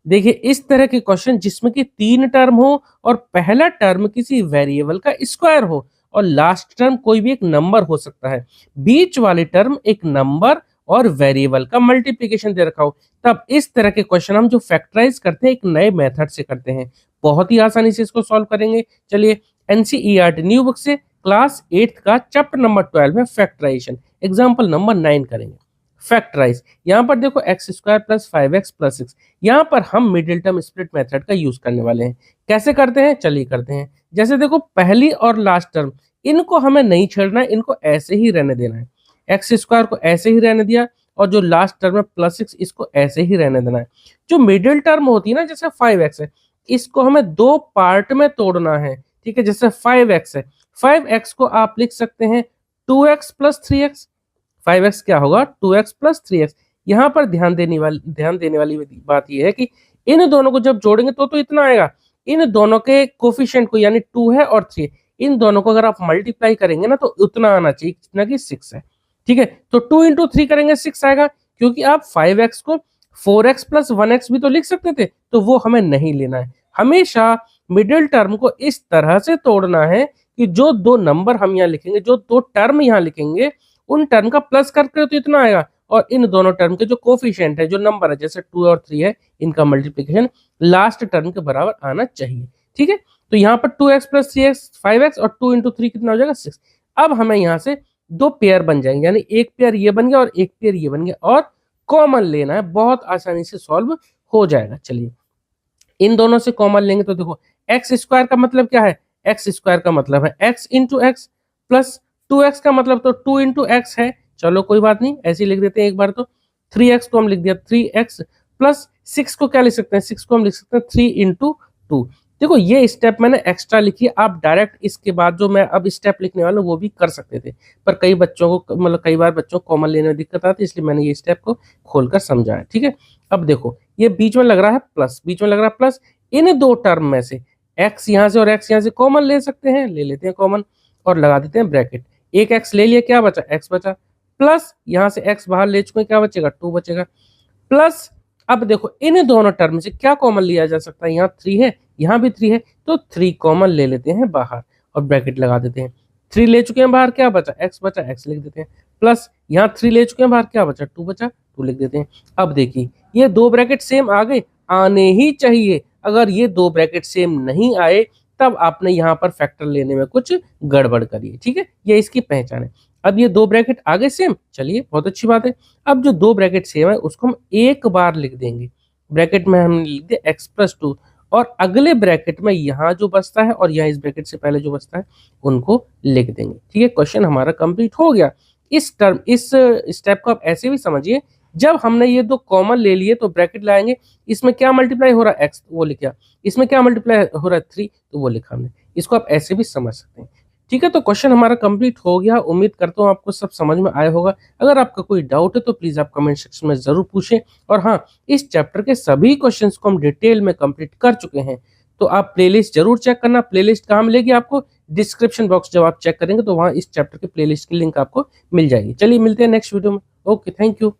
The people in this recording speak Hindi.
देखिए इस तरह के क्वेश्चन जिसमें कि 3 टर्म हो और पहला टर्म किसी वेरिएबल का स्क्वायर हो और लास्ट टर्म कोई भी एक नंबर हो सकता है, बीच वाले टर्म एक नंबर और वेरिएबल का मल्टीप्लिकेशन दे रखा हो, तब इस तरह के क्वेश्चन हम जो फैक्टराइज करते हैं एक नए मेथड से करते हैं। बहुत ही आसानी से इसको सॉल्व करेंगे। चलिए एनसीईआरटी न्यू बुक से क्लास 8th का चैप्टर नंबर 12 में फैक्टराइजेशन एग्जाम्पल नंबर 9 करेंगे। फैक्टराइज यहाँ पर देखो x square plus 5x plus 6, यहाँ पर हम मिडिल टर्म स्प्लिट मेथड का यूज करने वाले हैं। कैसे करते हैं चलिए करते हैं। जैसे देखो पहली और लास्ट टर्म इनको हमें नहीं छेड़ना है, इनको ऐसे ही रहने देना है। एक्स स्क्वायर को ऐसे ही रहने दिया और जो लास्ट टर्म है प्लस 6 इसको ऐसे ही रहने देना है। जो मिडिल टर्म होती है ना जैसे 5x है, इसको हमें दो पार्ट में तोड़ना है। ठीक है, जैसे 5x है, 5x को आप लिख सकते हैं 2x प्लस 3x। 5x क्या होगा 2x प्लस 3x। यहाँ पर ध्यान देने वाली बात यह है कि इन दोनों को जब जोड़ेंगे तो इतना आएगा। इन दोनों के कोफिशिएंट को यानी 2 है और 3, इन दोनों को अगर आप मल्टीप्लाई करेंगे ना तो उतना आना चाहिए जितना कि 6 है। ठीक है, तो 2 इंटू 3 करेंगे 6 आएगा, क्योंकि आप 5x को 4x प्लस 1x भी तो लिख सकते थे, तो वो हमें नहीं लेना है। हमेशा मिडिल टर्म को इस तरह से तोड़ना है कि जो दो नंबर हम यहाँ लिखेंगे, जो दो टर्म यहाँ लिखेंगे, उन टर्म का प्लस करके तो इतना आएगा और इन दोनों टर्म के जो कोफिशिएंट है, जो नंबर है जैसे 2 और 3 है, इनका मल्टीप्लिकेशन लास्ट टर्म के बराबर आना चाहिए। ठीक है, तो यहाँ पर 2x प्लस 3x 5x और 2 इंटू 3 कितना हो जाएगा 6। अब हमें यहाँ से दो पेयर बन जाएंगे, यानी एक पेयर ये बन गया और एक पेयर ये बन गया और कॉमन लेना है, बहुत आसानी से सॉल्व हो जाएगा। चलिए इन दोनों से कॉमन लेंगे तो देखो एक्स स्क्वायर का मतलब क्या है, एक्स स्क्वायर का मतलब है x into x plus 2x का मतलब तो 2 इंटू एक्स है। चलो कोई बात नहीं, ऐसे ही लिख देते हैं एक बार। तो 3x को हम लिख दिया 3x प्लस 6 को क्या लिख सकते हैं, 6 को हम लिख सकते हैं 3 इंटू 2। देखो ये स्टेप मैंने एक्स्ट्रा लिखी है, आप डायरेक्ट इसके बाद जो मैं अब स्टेप लिखने वाला हूँ वो भी कर सकते थे, पर कई बच्चों को मतलब कई बार बच्चों को कॉमन लेने में दिक्कत आती है, इसलिए मैंने ये स्टेप को खोलकर समझाया। ठीक है, अब देखो ये बीच में लग रहा है प्लस, बीच में लग रहा है प्लस, इन दो टर्म में से x यहाँ से और x यहाँ से कॉमन ले सकते हैं, ले लेते हैं कॉमन और लगा देते हैं ब्रैकेट। एक x ले लिया, क्या बचा x बचा, प्लस यहाँ से x बाहर ले चुके हैं, क्या बचेगा 2 बचेगा, प्लस अब देखो इन दोनों टर्म से क्या कॉमन लिया जा सकता है, यहाँ 3 है यहाँ भी 3 है, तो 3 कॉमन ले लेते हैं बाहर और ब्रैकेट लगा देते हैं। 3 ले चुके हैं बाहर, क्या बचा x बचा, x लिख देते हैं, प्लस यहाँ 3 ले चुके हैं बाहर, क्या बचा 2 बचा, 2 लिख देते हैं। अब देखिए ये दो ब्रैकेट सेम आ गए, आने ही चाहिए। अगर ये दो ब्रैकेट सेम नहीं आए तब आपने यहाँ पर फैक्टर लेने में कुछ गड़बड़ करी है। ठीक है, ये इसकी पहचान है। अब ये दो ब्रैकेट आ गए सेम, चलिए बहुत अच्छी बात है। अब जो दो ब्रैकेट सेम है उसको हम एक बार लिख देंगे, ब्रैकेट में हमने लिख दिया x प्लस 2 और अगले ब्रैकेट में यहाँ जो बचता है और यहाँ इस ब्रैकेट से पहले जो बचता है उनको लिख देंगे। ठीक है, क्वेश्चन हमारा कंप्लीट हो गया। इस स्टेप को आप ऐसे भी समझिए, जब हमने ये दो कॉमन ले लिए तो ब्रैकेट लाएंगे, इसमें क्या मल्टीप्लाई हो रहा है x, वो लिखा, इसमें क्या मल्टीप्लाई हो रहा है 3, तो वो लिखा हमने। इसको आप ऐसे भी समझ सकते हैं। ठीक है, तो क्वेश्चन हमारा कंप्लीट हो गया। उम्मीद करता हूँ आपको सब समझ में आया होगा। अगर आपका कोई डाउट है तो प्लीज आप कमेंट सेक्शन में जरूर पूछें। और हाँ, इस चैप्टर के सभी क्वेश्चंस को हम डिटेल में कंप्लीट कर चुके हैं, तो आप प्लेलिस्ट जरूर चेक करना। प्लेलिस्ट कहाँ मिलेगी आपको, डिस्क्रिप्शन बॉक्स जब आप चेक करेंगे तो वहाँ इस चैप्टर के प्लेलिस्ट की लिंक आपको मिल जाएगी। चलिए मिलते हैं नेक्स्ट वीडियो में। Okay, thank you.